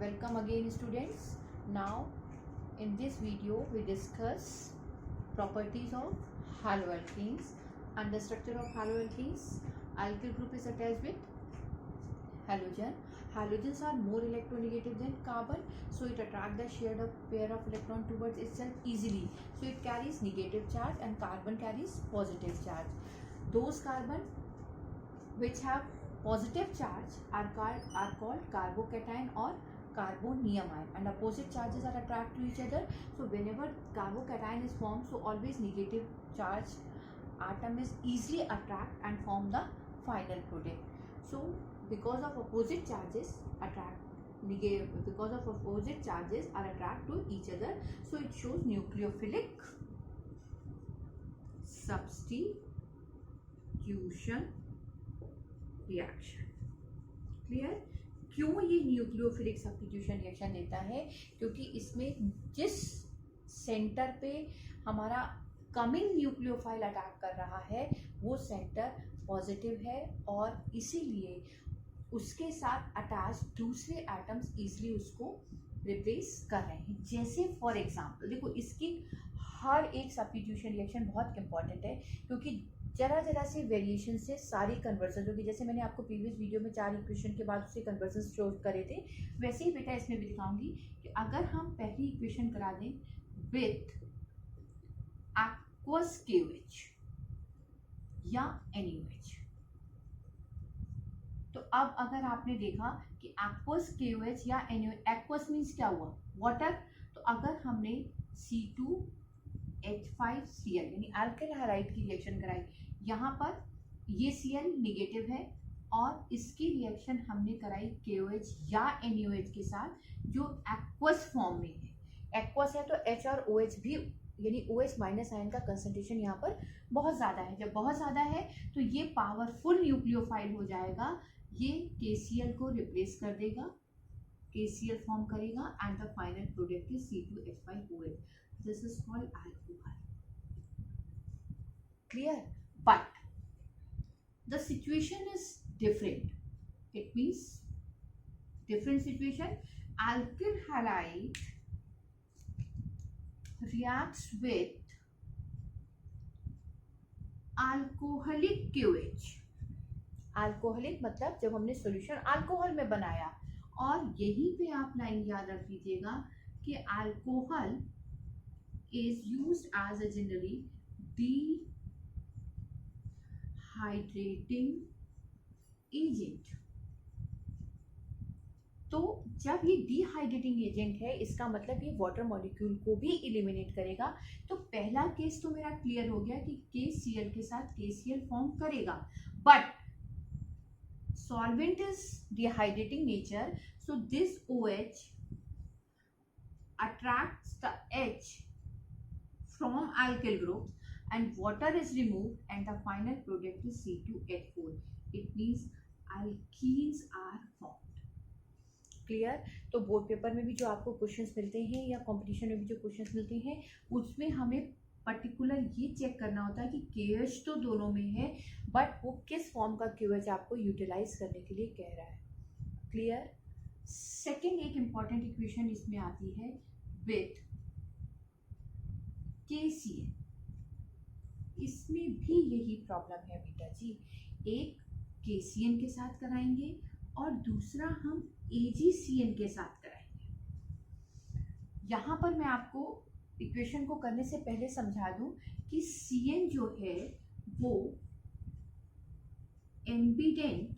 Welcome again students. Now in this video we discuss properties of haloalkenes. Under structure of haloalkenes, alkyl group is attached with halogen. Halogens are more electronegative than carbon, so it attracts the shared pair of electron towards itself easily. So it carries negative charge and carbon carries positive charge. Those carbon which have positive charge are called carbocation or carbonium ion, and opposite charges are attracted to each other. So whenever carbocation is formed, so always negative charge atom is easily attract and form the final product. So because of opposite charges are attract to each other, so it shows nucleophilic substitution reaction. Clear? क्यों ये nucleophilic substitution reaction देता है? क्योंकि इसमें जिस centre पे हमारा coming nucleophile attack कर रहा है वो सेंटर पॉजिटिव है और इसीलिए उसके साथ अटैच दूसरे एटम्स इजीली उसको रिप्लेस कर रहे हैं. जैसे फॉर एग्जांपल देखो, इसकी हर एक सब्स्टिट्यूशन रिएक्शन बहुत इंपॉर्टेंट है क्योंकि जरा से वेरिएशन से सारी कन्वर्जन होगी. जैसे मैंने आपको प्रीवियस वीडियो में 4 इक्वेशन के बाद उसके कन्वर्जन शो करे थे, वैसे ही बेटा इसमें भी दिखाऊंगी कि अगर हम पहली इक्वेशन करा दें विथ एक्वस KOH या NaOH, तो अब अगर आपने देखा कि एक्वस KOH या NaOH, एक्वस मीन्स क्या हुआ? वाटर. तो अगर हमने C2H5Cl यानी अल्किल हैलाइड की रिएक्शन कराई, यहाँ पर ये Cl निगेटिव है और इसकी रिएक्शन हमने कराई KOH या NaOH के साथ जो एक्वस फॉर्म में है. एक्वस है तो H और OH भी यानी OH माइनस आयन का कंसंट्रेशन यहाँ पर बहुत ज़्यादा है. जब बहुत ज़्यादा है तो ये पावरफुल न्यूक्लियोफाइल हो जाएगा, ये KCl को रिप्लेस कर देगा, KCl फॉर्म करेगा and the final product is C2H5OH. This is called alcohol. Clear? But the situation is different. It means different situation. Alkyl halide reacts with alcoholic KOH. Alcoholic मतलब जब हमने solution alcohol में बनाया, और यहीं पे आप लाइन याद रख लीजिएगा कि alcohol is used as a generally dehydrating agent. तो जब ये डिहाइड्रेटिंग एजेंट है इसका मतलब ये वाटर मॉलिक्यूल को भी इलिमिनेट करेगा. तो पहला केस तो मेरा क्लियर हो गया कि KCl के साथ KCl फॉर्म करेगा, but solvent is dehydrating nature, so this OH attracts the H from alkyl group and water is removed and the final product is C2H4. It means alkenes are formed. Clear? तो board paper में भी जो आपको questions मिलते हैं या competition में भी जो क्वेश्चंस मिलते हैं उसमें हमें पर्टिकुलर ये चेक करना होता है कि KOH तो दोनों में है बट वो किस फॉर्म का KOH आपको यूटिलाइज करने के लिए कह रहा है. क्लियर? सेकेंड एक इंपॉर्टेंट इक्वेशन इसमें आती है विथ KCl. इसमें भी यही प्रॉब्लम है बेटा जी. एक KCl के साथ कराएंगे और दूसरा हम AgCN के साथ कराएंगे. यहाँ पर मैं आपको इक्वेशन को करने से पहले समझा दूं कि CN जो है वो एम्बिडेंट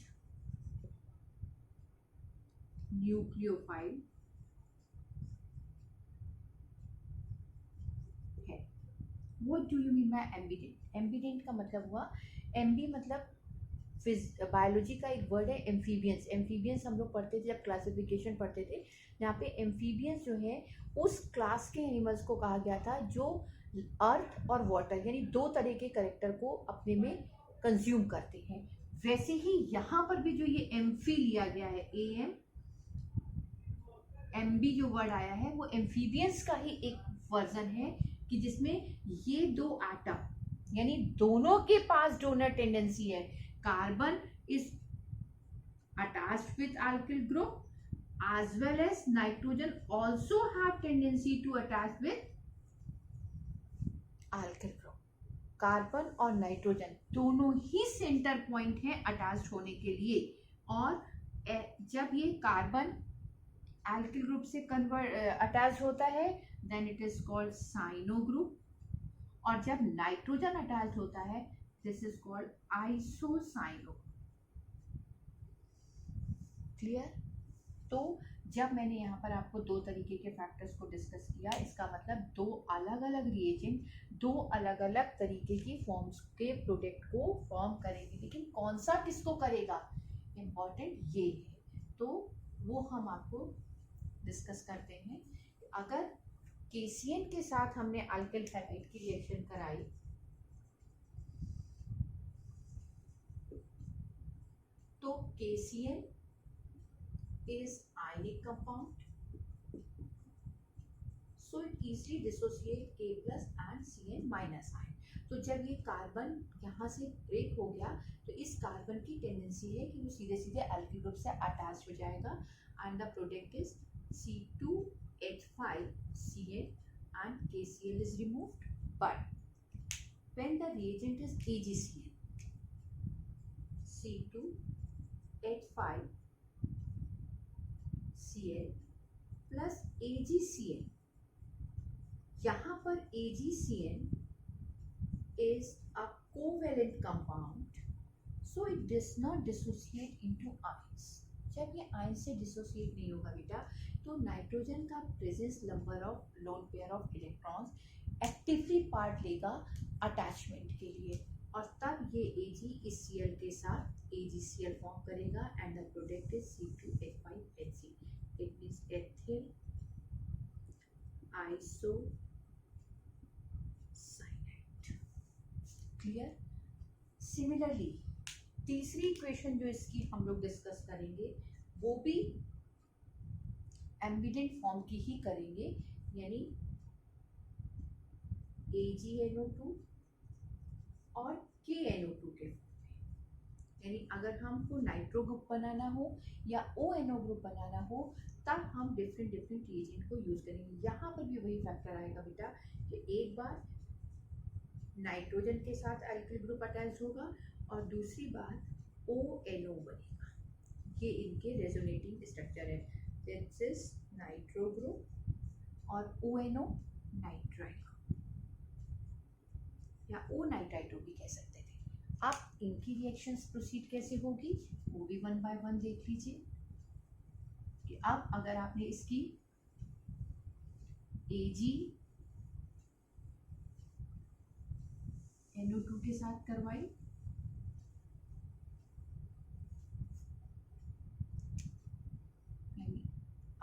न्यूक्लियोफाइल है. What do you mean by ambient? Ambient का मतलब हुआ, एम्बी मतलब बायोलॉजी का एक वर्ड है एम्फीबियंस. एम्फीबियंस हम लोग पढ़ते थे जब क्लासिफिकेशन पढ़ते थे, यहाँ पे एम्फीबियंस जो है उस क्लास के एनिमल्स को कहा गया था जो अर्थ और वाटर यानी दो तरह के कैरेक्टर को अपने में कंज्यूम करते हैं. वैसे ही यहाँ पर भी जो ये एम्फी लिया गया है, एम्बी जो वर्ड आया है वो एम्फीबियंस का ही एक वर्जन है कि जिसमें ये दो एटम यानी दोनों के पास डोनर टेंडेंसी है. Carbon is attached with alkyl group as well as nitrogen also have tendency to attach with alkyl group. Carbon और नाइट्रोजन दोनों ही सेंटर पॉइंट हैं अटैच होने के लिए, और जब ये कार्बन alkyl ग्रुप से अटैच होता है then it is called cyano group, और जब नाइट्रोजन अटैच होता है this is called isocyano. Clear? तो जब मैंने यहाँ पर आपको दो तरीके के फैक्टर्स को डिस्कस किया, इसका मतलब दो अलग अलग रिएजेंट दो अलग अलग तरीके की फॉर्म्स के प्रोडक्ट को फॉर्म करेंगे, लेकिन कौन सा किसको करेगा इम्पॉर्टेंट ये है। तो वो हम आपको डिस्कस करते हैं। अगर KCN के साथ हमने अल्किल हैलाइड की रिएक्शन कराई तो KCN is ionic compound, so it easily dissociate K plus and Cn minus ion। तो जब ये कार्बन यहाँ से ब्रेक हो गया तो इस कार्बन की टेंडेंसी है कि वो सीधे सीधे अल्किल ग्रुप से अटैच हो जाएगा, and the product is C2H5Cl and KCl is removed। But when the reagent is AgCl, C2H5Cl plus AgCl, यहाँ पर AgCl is a covalent compound, so it does not dissociate into ions। जब ये ion से dissociate नहीं होगा बेटा तो nitrogen का presence number of lone pair of electrons actively part लेगा अटैचमेंट के लिए, और तब ये Ag इस Cl के साथ AgCl फॉर्म करेगा and the product is C2H5Hc। It means ethyl isocyanate. Clear? Similarly तीसरी इक्वेशन जो इसकी हम लोग डिस्कस करेंगे वो भी एम्बिडेंट फॉर्म की ही करेंगे, यानी AgNO2 और KNO2 के फॉर्म में। यानी अगर हमको नाइट्रो ग्रुप बनाना हो या ONO ग्रुप बनाना हो तब हम डिफरेंट रिएजेंट को यूज करेंगे। यहाँ पर भी वही फैक्टर आएगा बेटा कि एक बार नाइट्रोजन के साथ अल्किल ग्रुप अटैच होगा और दूसरी बार ONO बनेगा। ये इनके रेजोनेटिंग स्ट्रक्चर है, दिस इज नाइट्रो ग्रुप और ONO नाइट्राइल या O नाइट्राइटो भी कह सकते थे। अब इनकी रिएक्शंस प्रोसीड कैसे होगी वो भी वन बाय वन देख लीजिए कि अब अगर आपने इसकी AgNO2 के साथ करवाई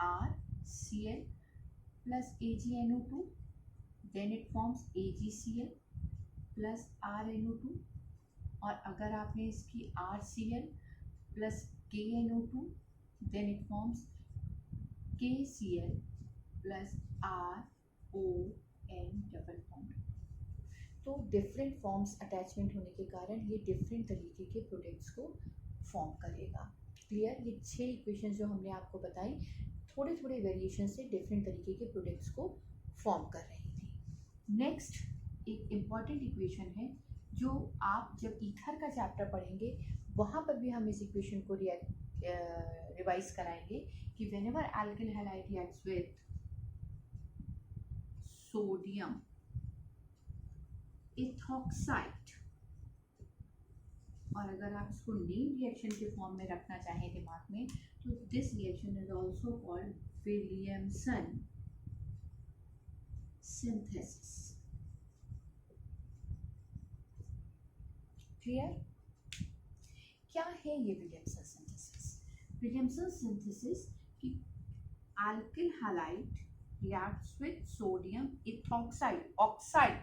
RCl plus AgNO2, then it forms AgCl plus RNO2, और अगर आपने इसकी RCl plus KNO2 then it forms KCl plus RON double bond. तो डिफरेंट फॉर्म्स अटैचमेंट होने के कारण ये डिफरेंट तरीके के प्रोडक्ट्स को फॉर्म करेगा। क्लियर? ये 6 इक्वेशन जो हमने आपको बताई थोड़े थोड़े वेरिएशन से डिफरेंट तरीके के प्रोडक्ट्स को फॉर्म कर रही थी। नेक्स्ट एक इम्पॉर्टेंट इक्वेशन है जो आप जब ईथर का चैप्टर पढ़ेंगे वहाँ पर भी हम इस इक्वेशन को रिवाइज कराएंगे कि whenever alkyl halide reacts with sodium ethoxide, और अगर आप इसको नेम रिएक्शन के फॉर्म में रखना चाहें दिमाग में तो this reaction is also called Williamson synthesis. Clear? क्या है ये विलियमसन सिंथेसिस? विलियमसन सिंथेसिस की alkyl halide reacts with sodium ethoxide oxide,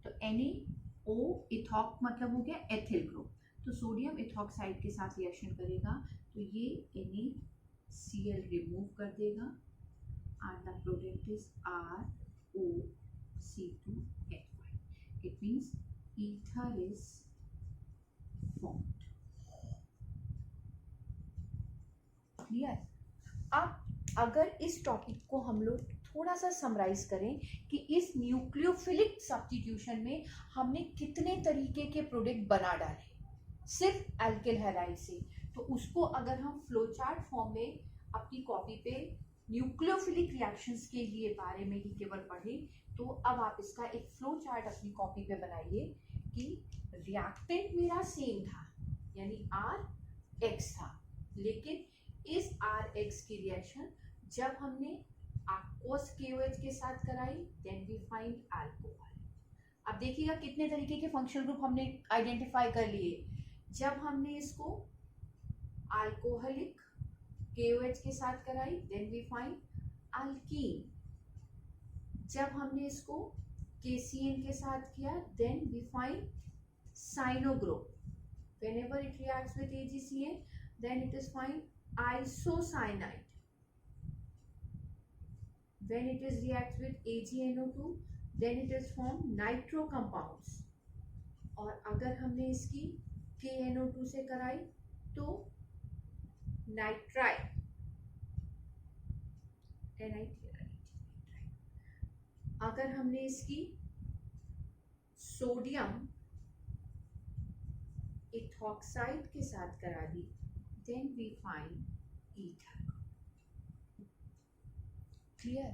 तो NaO इथॉक मतलब हो गया एथिल ग्रुप, तो सोडियम इथॉक्साइड के साथ रिएक्शन करेगा तो ये NaCl रिमूव कर देगा and the product is ROC2H5। It means ether is formed. Clear? अब अगर इस टॉपिक को हम लोग थोड़ा सा समराइज करें कि इस न्यूक्लियोफिलिक सब्स्टिट्यूशन में हमने कितने तरीके के प्रोडक्ट बना डाले सिर्फ एल्किल हैलाइड से, तो उसको अगर हम फ्लो चार्ट फॉर्म में अपनी कॉपी पे न्यूक्लियोफिलिक रिएक्शंस के लिए बारे में ही केवल पढ़े, तो अब आप इसका एक फ्लो चार्ट अपनी कॉपी पे बनाइए कि रिएक्टेंट मेरा सेम था यानी आर एक्स था, लेकिन इस आर एक्स की रिएक्शन जब हमने aqueous KOH के साथ कराई देन वी फाइंड अल्कोहल। अब देखिएगा कितने तरीके के फंक्शनल ग्रुप हमने आइडेंटिफाई कर लिए। जब हमने इसको अल्कोहलिक KOH के साथ कराई देन वी फाइंड अल्कीन। जब हमने इसको KCN के साथ किया then we find cyano group. whenever it reacts with AgCN then it is find isocyanide. When it is reacts with AgNO2 then it is formed nitro compounds. और अगर हमने इसकी KNO2 से कराई तो नाइट्राइल अगर हमने इसकी सोडियम इथॉक्साइड के साथ करा दी then we find ether. Clear?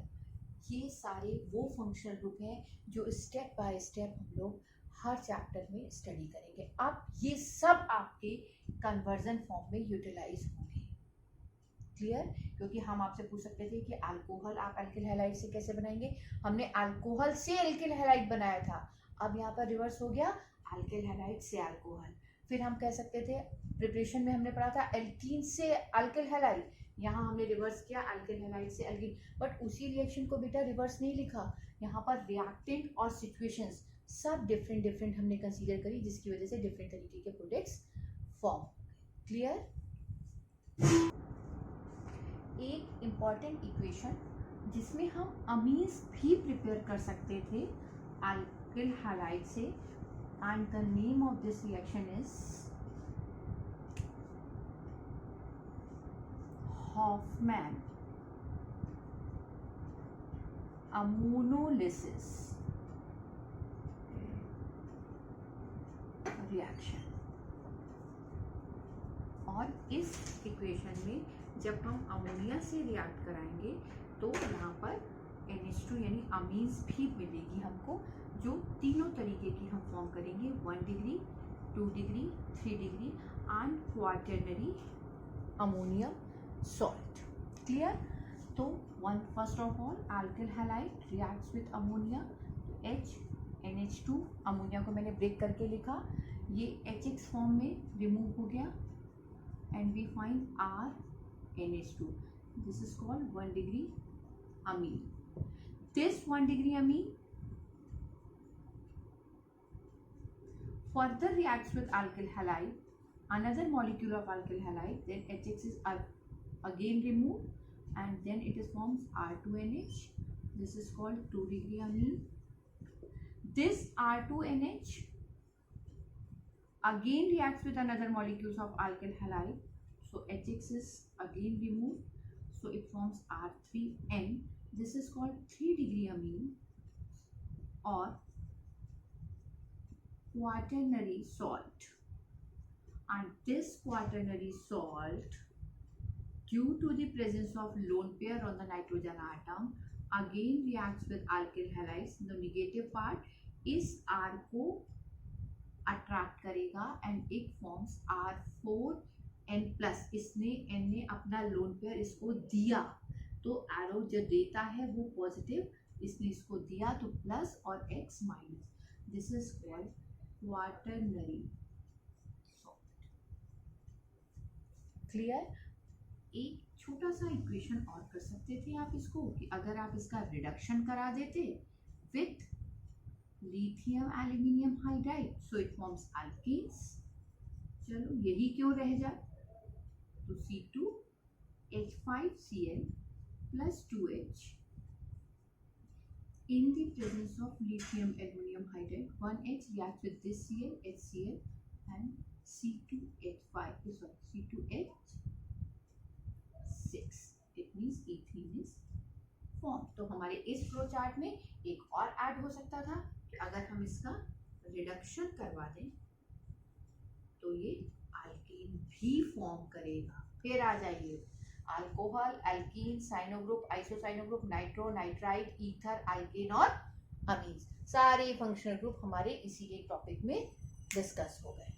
ये सारे वो फंक्शनल ग्रुप हैं जो स्टेप बाय स्टेप हम लोग हर चैप्टर में स्टडी करेंगे। अब ये सब आपके कन्वर्जन फॉर्म में यूटिलाइज होंगे। क्लियर? क्योंकि हम आपसे पूछ सकते थे कि अल्कोहल आप एल्किल हैलाइड से कैसे बनाएंगे, हमने अल्कोहल से एल्किल हैलाइड बनाया था, अब यहाँ पर रिवर्स हो गया एल्किल हैलाइड से अल्कोहल। फिर हम कह सकते थे प्रिपरेशन में हमने पढ़ा था एल्कीन से एल्किल हैलाइड, यहाँ हमने रिवर्स किया एल्किल हैलाइड से एल्कीन, बट उसी रिएक्शन को बेटा रिवर्स नहीं लिखा, यहाँ पर रिएक्टेंट और सिचुएशंस सब डिफरेंट हमने कंसीडर करी, जिसकी वजह से डिफरेंट तरीके के प्रोडक्ट्स फॉर्म। क्लियर? एक इम्पॉर्टेंट इक्वेशन जिसमें हम अमीन्स भी प्रिपेयर कर सकते थे एल्किल हैलाइड से, and the name of this reaction is Hoffman ammonolysis reaction। और इस इक्वेशन में जब हम अमोनिया से रिएक्ट कराएंगे तो यहाँ पर NH2 यानी अमीन्स भी मिलेगी हमको, जो तीनों तरीके की हम फॉर्म करेंगे 1 degree 2 degree 3 degree and quaternary ammonium salt. Clear? तो first of all alkyl halide reacts with ammonia, H NH2 ammonia को मैंने ब्रेक करके लिखा, ये HX फॉर्म में रिमूव हो गया and we find R NH2, this is called 1 degree amine. This 1 degree amine further reacts with alkyl halide, another molecule of alkyl halide, then HX is again removed and then it is forms R2NH. This is called 2 degree amine. This R2NH again reacts with another molecules of alkyl halide, so HX is again removed, so it forms R3N. This is called 3 degree amine or quaternary salt, and this quaternary salt, due to the presence of lone pair on the nitrogen atom, again reacts with alkyl halides. The negative part इस R को attract करेगा and it forms R4N+। इसने N ने अपना lone pair इसको दिया, तो arrow जो देता है वो पॉजिटिव, इसने इसको दिया तो प्लस और X minus, this is called quaternary salt. Clear? एक छोटा सा इक्वेशन और कर सकते थे आप इसको कि अगर आप इसका रिडक्शन करा देते with lithium aluminium hydride, so it forms alkenes. चलो यही क्यों रह जाए, तो C2H5Cl plus 2H in the presence of lithium aluminum hydride, 1H reacts with this Cl, HCl and C2H6, it means ethene is form. तो हमारे इस flow chart में एक और ऐड हो सकता था कि अगर हम इसका रिडक्शन करवा दें तो ये अल्केन भी फॉर्म करेगा। फिर आ जाइए, alcohol, alkene, cyano group, isocyano group, nitro, nitrite, ether, alkane और अमीन्स, सारे फंक्शनल ग्रुप हमारे इसी एक टॉपिक में डिस्कस हो गए।